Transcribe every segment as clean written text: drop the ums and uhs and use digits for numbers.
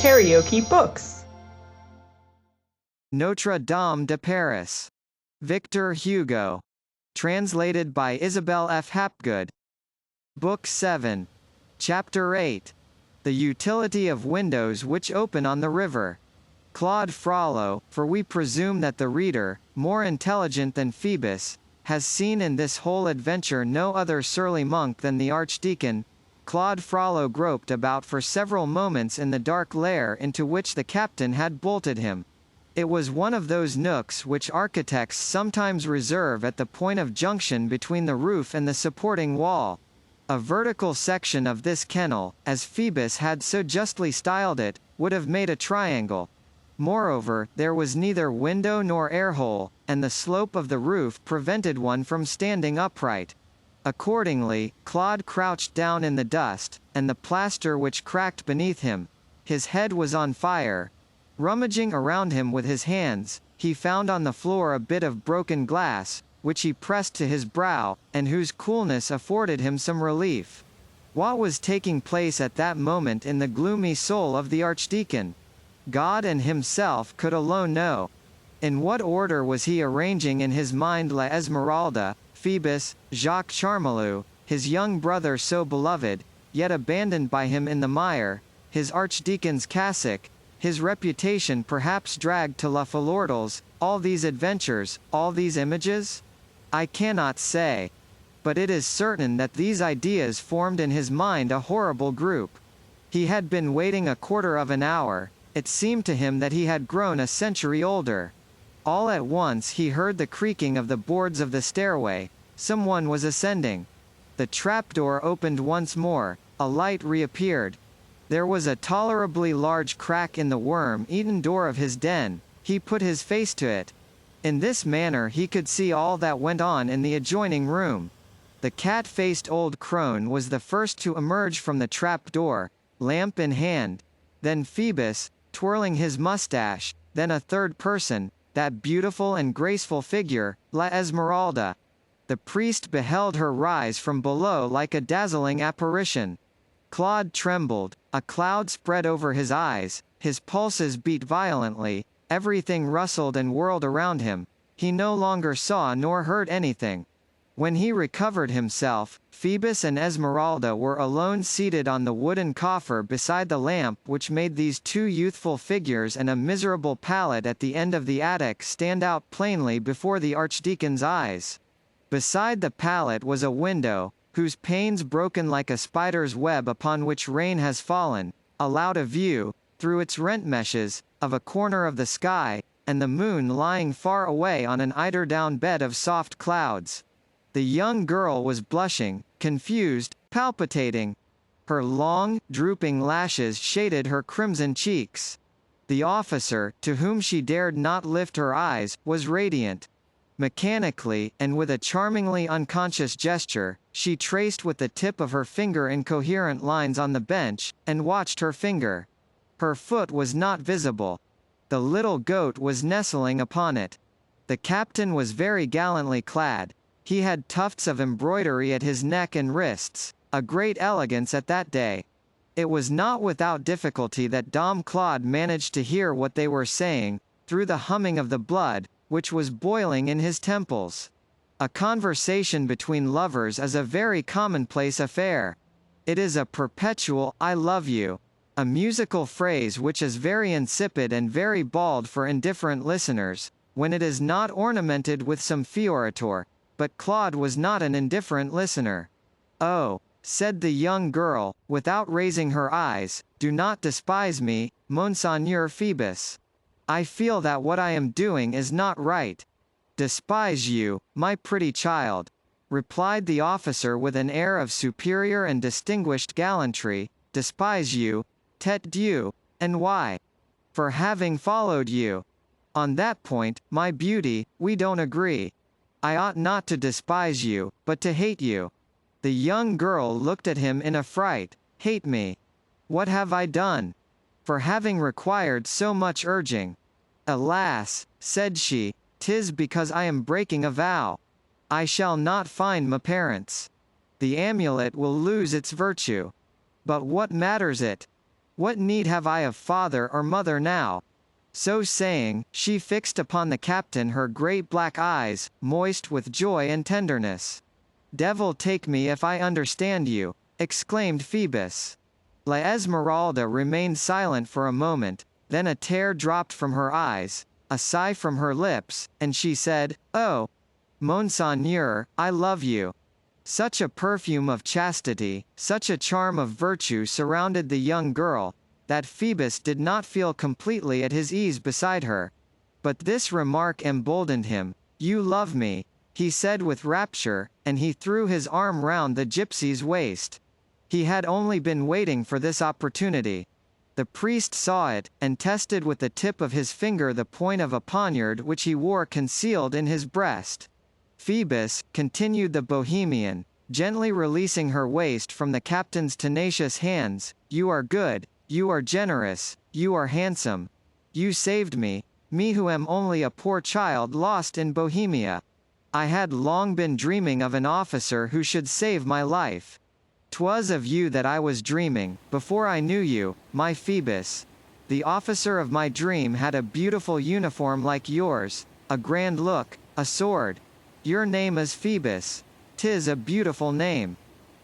KaraokeBooks. Notre-Dame de Paris. Victor Hugo. Translated by Isabel F. Hapgood. Book 7. Chapter 8. The Utility of Windows which Open on the River. Claude Frollo, for we presume that the reader, more intelligent than Phoebus, has seen in this whole adventure no other surly monk than the Archdeacon. Claude Frollo groped about for several moments in the dark lair into which the captain had bolted him. It was one of those nooks which architects sometimes reserve at the point of junction between the roof and the supporting wall. A vertical section of this kennel, as Phoebus had so justly styled it, would have made a triangle. Moreover, there was neither window nor airhole, and the slope of the roof prevented one from standing upright. Accordingly, Claude crouched down in the dust, and the plaster which cracked beneath him. His head was on fire. Rummaging around him with his hands, he found on the floor a bit of broken glass, which he pressed to his brow, and whose coolness afforded him some relief. What was taking place at that moment in the gloomy soul of the Archdeacon? God and himself could alone know. In what order was he arranging in his mind La Esmeralda, Phoebus, Jacques Charmolue, his young brother so beloved, yet abandoned by him in the mire, his archdeacon's cassock, his reputation perhaps dragged to La Filordel's, all these adventures, all these images? I cannot say. But it is certain that these ideas formed in his mind a horrible group. He had been waiting a quarter of an hour. It seemed to him that he had grown a century older. All at once he heard the creaking of the boards of the stairway. Someone was ascending. The trapdoor opened once more. A light reappeared. There was a tolerably large crack in the worm-eaten door of his den. He put his face to it. In this manner he could see all that went on in the adjoining room. The cat-faced old crone was the first to emerge from the trap-door, lamp in hand. Then Phoebus, twirling his mustache, then a third person, that beautiful and graceful figure, La Esmeralda. The priest beheld her rise from below like a dazzling apparition. Claude trembled, a cloud spread over his eyes, his pulses beat violently, everything rustled and whirled around him. He no longer saw nor heard anything. When he recovered himself, Phoebus and Esmeralda were alone seated on the wooden coffer beside the lamp which made these two youthful figures and a miserable pallet at the end of the attic stand out plainly before the Archdeacon's eyes. Beside the pallet was a window, whose panes broken like a spider's web upon which rain has fallen, allowed a view, through its rent meshes, of a corner of the sky, and the moon lying far away on an eider-down bed of soft clouds. The young girl was blushing, confused, palpitating. Her long, drooping lashes shaded her crimson cheeks. The officer, to whom she dared not lift her eyes, was radiant. Mechanically, and with a charmingly unconscious gesture, she traced with the tip of her finger incoherent lines on the bench, and watched her finger. Her foot was not visible. The little goat was nestling upon it. The captain was very gallantly clad. He had tufts of embroidery at his neck and wrists, a great elegance at that day. It was not without difficulty that Dom Claude managed to hear what they were saying, through the humming of the blood, which was boiling in his temples. A conversation between lovers is a very commonplace affair. It is a perpetual "I love you," a musical phrase which is very insipid and very bald for indifferent listeners, when it is not ornamented with some fioriture. But Claude was not an indifferent listener. "Oh," said the young girl, without raising her eyes, "do not despise me, Monseigneur Phoebus. I feel that what I am doing is not right." "Despise you, my pretty child," replied the officer with an air of superior and distinguished gallantry. "Despise you? Tête Dieu, and why?" "For having followed you." "On that point, my beauty, we don't agree. I ought not to despise you, but to hate you." The young girl looked at him in a fright. "Hate me? What have I done? For having required so much urging." "Alas," said she, "'tis because I am breaking a vow. I shall not find my parents. The amulet will lose its virtue. But what matters it? What need have I of father or mother now? So saying, she fixed upon the captain her great black eyes, moist with joy and tenderness. Devil take me if I understand you, exclaimed Phoebus. La Esmeralda remained silent for a moment, then a tear dropped from her eyes, a sigh from her lips, and she said, "Oh, Monseigneur, I love you." Such a perfume of chastity, such a charm of virtue surrounded the young girl, that Phoebus did not feel completely at his ease beside her. But this remark emboldened him. "You love me," he said with rapture, and he threw his arm round the gypsy's waist. He had only been waiting for this opportunity. The priest saw it, and tested with the tip of his finger the point of a poniard which he wore concealed in his breast. "Phoebus," continued the Bohemian, gently releasing her waist from the captain's tenacious hands, "you are good, you are generous, you are handsome. You saved me who am only a poor child lost in Bohemia. I had long been dreaming of an officer who should save my life. 'Twas of you that I was dreaming, before I knew you, my Phoebus. The officer of my dream had a beautiful uniform like yours, a grand look, a sword. Your name is Phoebus. 'Tis a beautiful name.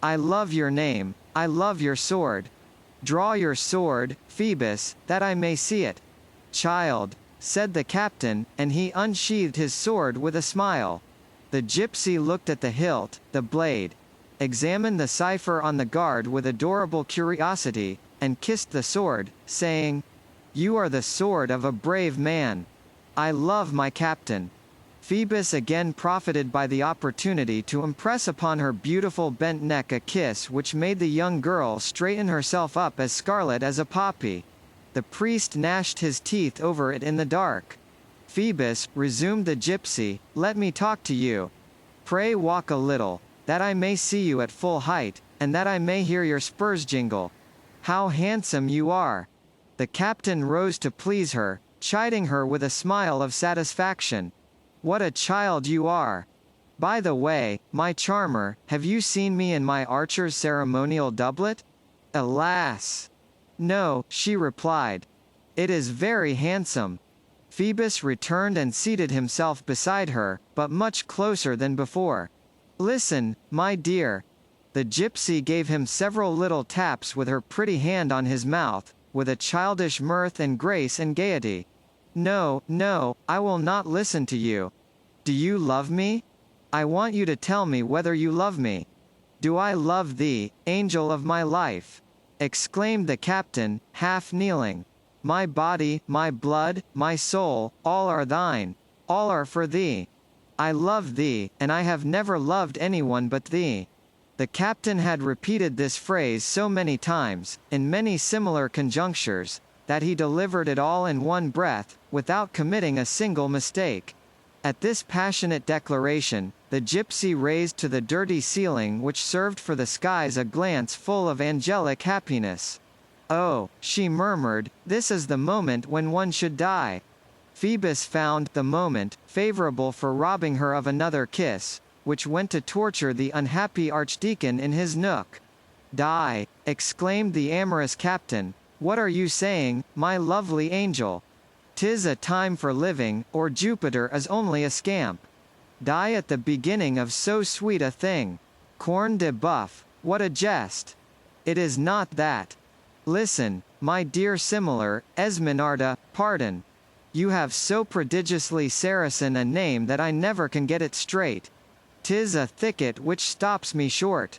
I love your name, I love your sword. Draw your sword, Phoebus, that I may see it." "Child," said the captain, and he unsheathed his sword with a smile. The gypsy looked at the hilt, the blade, examined the cipher on the guard with adorable curiosity, and kissed the sword, saying, "You are the sword of a brave man. I love my captain." Phoebus again profited by the opportunity to impress upon her beautiful bent neck a kiss which made the young girl straighten herself up as scarlet as a poppy. The priest gnashed his teeth over it in the dark. "Phoebus," resumed the gypsy, "let me talk to you. Pray walk a little, that I may see you at full height, and that I may hear your spurs jingle. How handsome you are!" The captain rose to please her, chiding her with a smile of satisfaction. "What a child you are! By the way, my charmer, have you seen me in my archer's ceremonial doublet?" "Alas! No," she replied. "It is very handsome." Phoebus returned and seated himself beside her, but much closer than before. "Listen, my dear." The gypsy gave him several little taps with her pretty hand on his mouth, with a childish mirth and grace and gaiety. "No, no, I will not listen to you. Do you love me? I want you to tell me whether you love me." "Do I love thee, angel of my life?" exclaimed the captain, half kneeling. "My body, my blood, my soul, all are thine. All are for thee. I love thee, and I have never loved anyone but thee." The captain had repeated this phrase so many times, in many similar conjunctures, that he delivered it all in one breath, without committing a single mistake. At this passionate declaration, the gypsy raised to the dirty ceiling which served for the skies a glance full of angelic happiness. "Oh," she murmured, "this is the moment when one should die." Phoebus found the moment favorable for robbing her of another kiss, which went to torture the unhappy archdeacon in his nook. "Die!" exclaimed the amorous captain. "What are you saying, my lovely angel? 'Tis a time for living, or Jupiter is only a scamp. Die at the beginning of so sweet a thing. Corne de boeuf, what a jest! It is not that. Listen, my dear similar, Esmenarda, pardon. You have so prodigiously Saracen a name that I never can get it straight. 'Tis a thicket which stops me short."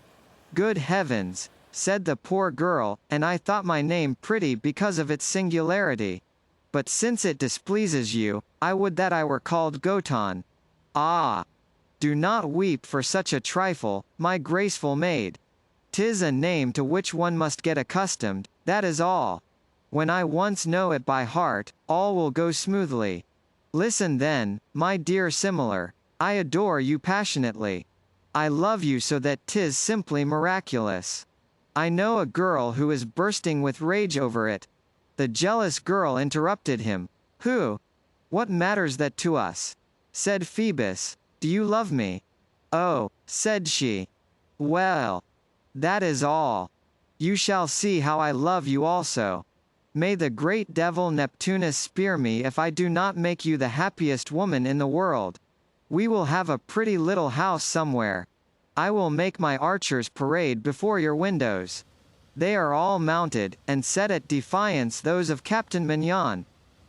"Good heavens," said the poor girl, "and I thought my name pretty because of its singularity. But since it displeases you, I would that I were called Goton." "Ah! Do not weep for such a trifle, my graceful maid. 'Tis a name to which one must get accustomed, that is all. When I once know it by heart, all will go smoothly. Listen then, my dear similar. I adore you passionately. I love you so that 'tis simply miraculous. I know a girl who is bursting with rage over it." The jealous girl interrupted him. "Who? What matters that to us?" said Phoebus. "Do you love me?" "Oh," said she. "Well, that is all. You shall see how I love you also. May the great devil Neptunus spear me if I do not make you the happiest woman in the world. We will have a pretty little house somewhere. I will make my archers parade before your windows. They are all mounted, and set at defiance those of Captain Mignon.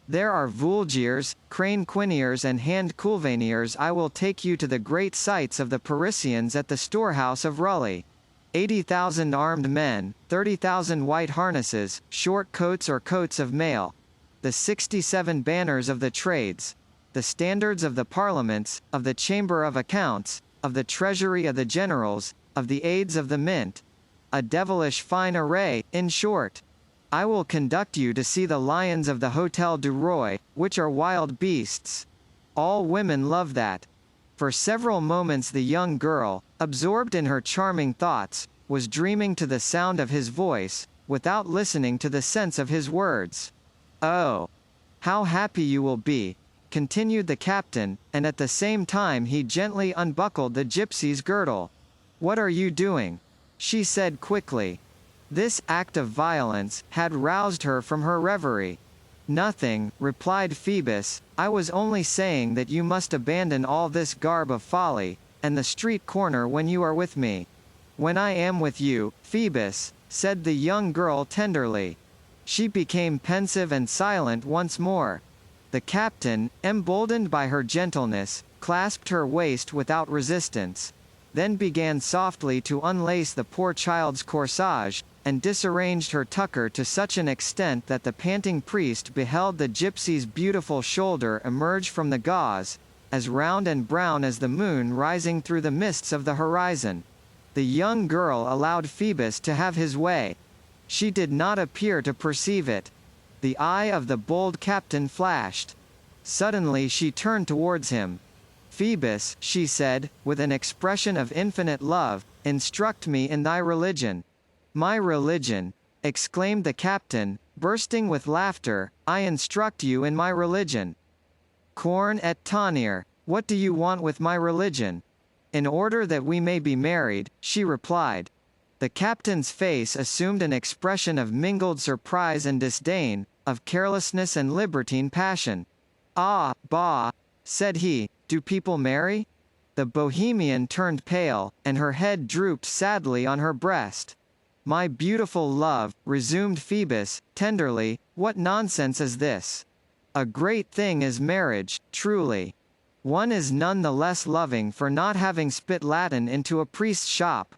There are Vulgiers, Crane-Quiniers and Hand-Coulvaniers. I will take you to the great sights of the Parisians at the storehouse of Rully. 80,000 armed men, 30,000 white harnesses, short coats or coats of mail. The 67 banners of the trades. The standards of the parliaments, of the Chamber of Accounts, of the Treasury of the Generals, of the aids of the Mint. A devilish fine array, in short. I will conduct you to see the lions of the Hôtel du Roi, which are wild beasts. All women love that. For several moments the young girl, absorbed in her charming thoughts, was dreaming to the sound of his voice, without listening to the sense of his words. Oh! How happy you will be, continued the captain, and at the same time he gently unbuckled the gypsy's girdle. What are you doing? She said quickly. This act of violence had roused her from her reverie. Nothing, replied Phoebus, I was only saying that you must abandon all this garb of folly, and the street corner when you are with me. When I am with you, Phoebus, said the young girl tenderly. She became pensive and silent once more. The captain, emboldened by her gentleness, clasped her waist without resistance, then began softly to unlace the poor child's corsage, and disarranged her tucker to such an extent that the panting priest beheld the gypsy's beautiful shoulder emerge from the gauze, as round and brown as the moon rising through the mists of the horizon. The young girl allowed Phoebus to have his way. She did not appear to perceive it. The eye of the bold captain flashed. Suddenly she turned towards him. Phoebus, she said, with an expression of infinite love, instruct me in thy religion. My religion, exclaimed the captain, bursting with laughter, I instruct you in my religion. Corn et tonnerre, what do you want with my religion? In order that we may be married, she replied. The captain's face assumed an expression of mingled surprise and disdain, of carelessness and libertine passion. Ah, bah, said he, do people marry? The Bohemian turned pale, and her head drooped sadly on her breast. My beautiful love, resumed Phoebus, tenderly, what nonsense is this? A great thing is marriage, truly. One is none the less loving for not having spit Latin into a priest's shop.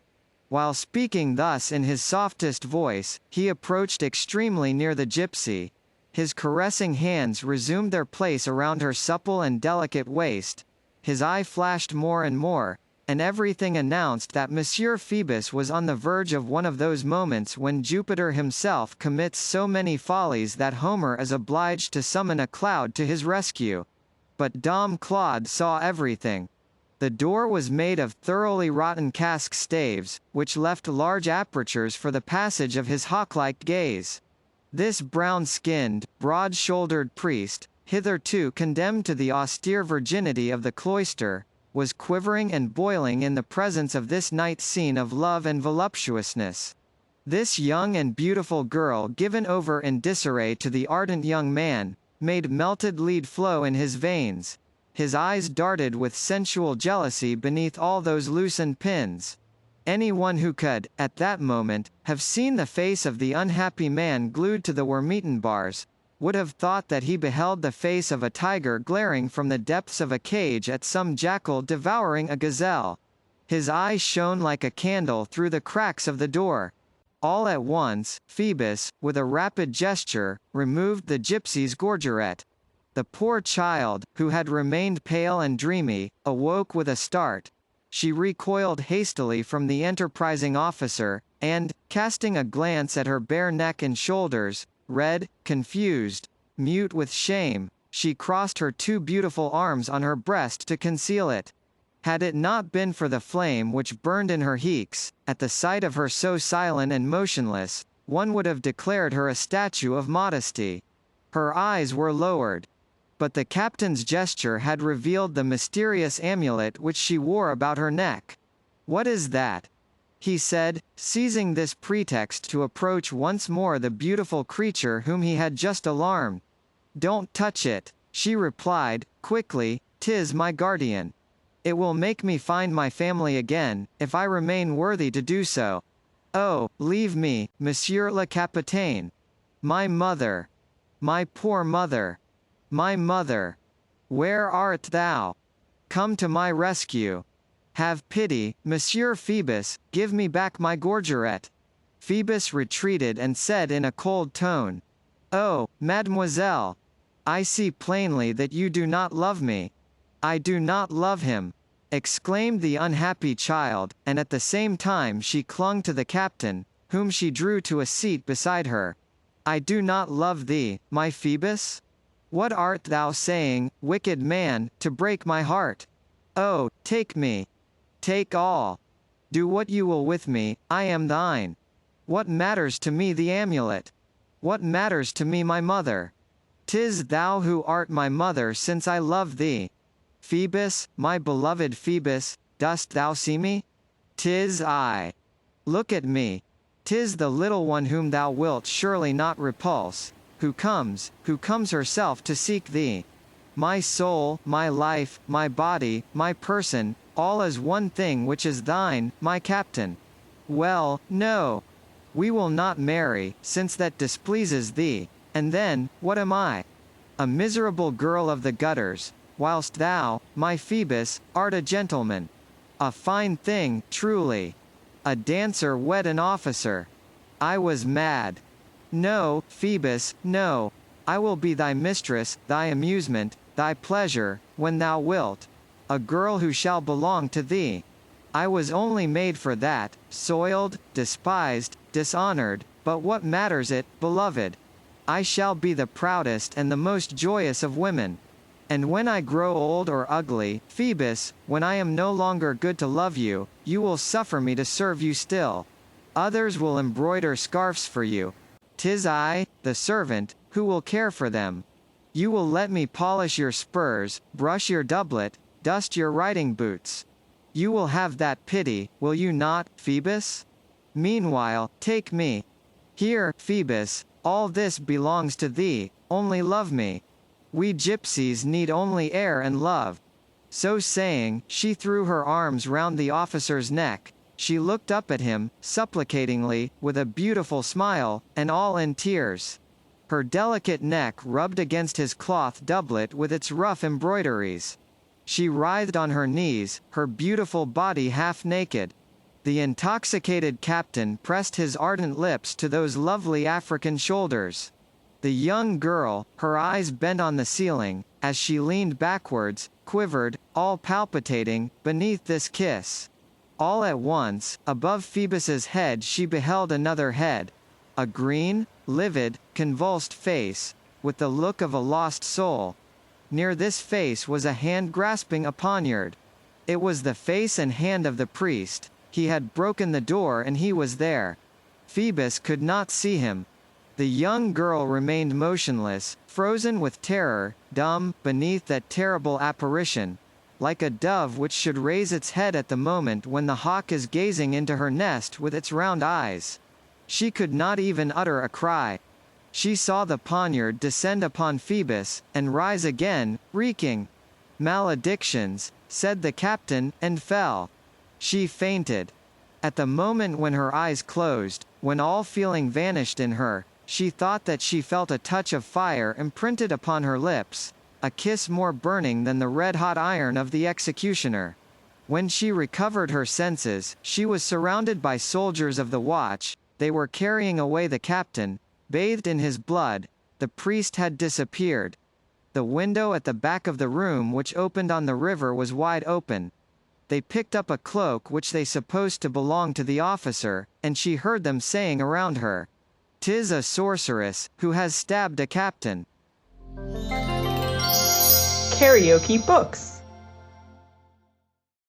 While speaking thus in his softest voice, he approached extremely near the gypsy. His caressing hands resumed their place around her supple and delicate waist. His eye flashed more and more, and everything announced that Monsieur Phoebus was on the verge of one of those moments when Jupiter himself commits so many follies that Homer is obliged to summon a cloud to his rescue. But Dom Claude saw everything. The door was made of thoroughly rotten cask staves, which left large apertures for the passage of his hawk-like gaze. This brown-skinned, broad-shouldered priest, hitherto condemned to the austere virginity of the cloister, was quivering and boiling in the presence of this night scene of love and voluptuousness. This young and beautiful girl given over in disarray to the ardent young man, made melted lead flow in his veins. His eyes darted with sensual jealousy beneath all those loosened pins. Anyone who could, at that moment, have seen the face of the unhappy man glued to the Wormitten bars, would have thought that he beheld the face of a tiger glaring from the depths of a cage at some jackal devouring a gazelle. His eye shone like a candle through the cracks of the door. All at once, Phoebus, with a rapid gesture, removed the gypsy's gorget. The poor child, who had remained pale and dreamy, awoke with a start. She recoiled hastily from the enterprising officer, and, casting a glance at her bare neck and shoulders, red, confused, mute with shame, she crossed her two beautiful arms on her breast to conceal it. Had it not been for the flame which burned in her cheeks, at the sight of her so silent and motionless, one would have declared her a statue of modesty. Her eyes were lowered. But the captain's gesture had revealed the mysterious amulet which she wore about her neck. What is that? he said, seizing this pretext to approach once more the beautiful creature whom he had just alarmed. "Don't touch it," she replied, quickly, "'tis my guardian. It will make me find my family again, if I remain worthy to do so. Oh, leave me, Monsieur le Capitaine. My mother. My poor mother. My mother. Where art thou? Come to my rescue. Have pity, Monsieur Phoebus, give me back my gorgeret." Phoebus retreated and said in a cold tone, "Oh, mademoiselle, I see plainly that you do not love me." "I do not love him," exclaimed the unhappy child, and at the same time she clung to the captain, whom she drew to a seat beside her. "I do not love thee, my Phoebus? What art thou saying, wicked man, to break my heart? Oh, take me. Take all. Do what you will with me, I am thine. What matters to me the amulet? What matters to me my mother? 'Tis thou who art my mother, since I love thee. Phoebus, my beloved Phoebus, dost thou see me? 'Tis I. Look at me. 'Tis the little one whom thou wilt surely not repulse, who comes herself to seek thee. My soul, my life, my body, my person, all is one thing which is thine, my captain. Well, no. We will not marry, since that displeases thee, and then, what am I? A miserable girl of the gutters, whilst thou, my Phoebus, art a gentleman. A fine thing, truly. A dancer wed an officer. I was mad. No, Phoebus, no. I will be thy mistress, thy amusement, thy pleasure, when thou wilt. A girl who shall belong to thee. I was only made for that, soiled, despised, dishonored, but what matters it, beloved? I shall be the proudest and the most joyous of women. And when I grow old or ugly, Phoebus, when I am no longer good to love you, you will suffer me to serve you still. Others will embroider scarfs for you. 'Tis I, the servant, who will care for them. You will let me polish your spurs, brush your doublet, dust your riding boots. You will have that pity, will you not, Phoebus? Meanwhile, take me. Here, Phoebus, all this belongs to thee, only love me. We gypsies need only air and love." So saying, she threw her arms round the officer's neck. She looked up at him, supplicatingly, with a beautiful smile, and all in tears. Her delicate neck rubbed against his cloth doublet with its rough embroideries. She writhed on her knees, her beautiful body half naked. The intoxicated captain pressed his ardent lips to those lovely African shoulders. The young girl, her eyes bent on the ceiling, as she leaned backwards, quivered, all palpitating, beneath this kiss. All at once, above Phoebus's head she beheld another head. A green, livid, convulsed face, with the look of a lost soul. Near this face was a hand grasping a poniard. It was the face and hand of the priest. He had broken the door and he was there. Phoebus could not see him. The young girl remained motionless, frozen with terror, dumb, beneath that terrible apparition, like a dove which should raise its head at the moment when the hawk is gazing into her nest with its round eyes. She could not even utter a cry. She saw the poniard descend upon Phoebus, and rise again, reeking. "Maledictions," said the captain, and fell. She fainted. At the moment when her eyes closed, when all feeling vanished in her, she thought that she felt a touch of fire imprinted upon her lips, a kiss more burning than the red-hot iron of the executioner. When she recovered her senses, she was surrounded by soldiers of the watch. They were carrying away the captain, bathed in his blood. The priest had disappeared. The window at the back of the room which opened on the river was wide open. They picked up a cloak which they supposed to belong to the officer, and she heard them saying around her, "'Tis a sorceress, who has stabbed a captain." KaraokeBooks.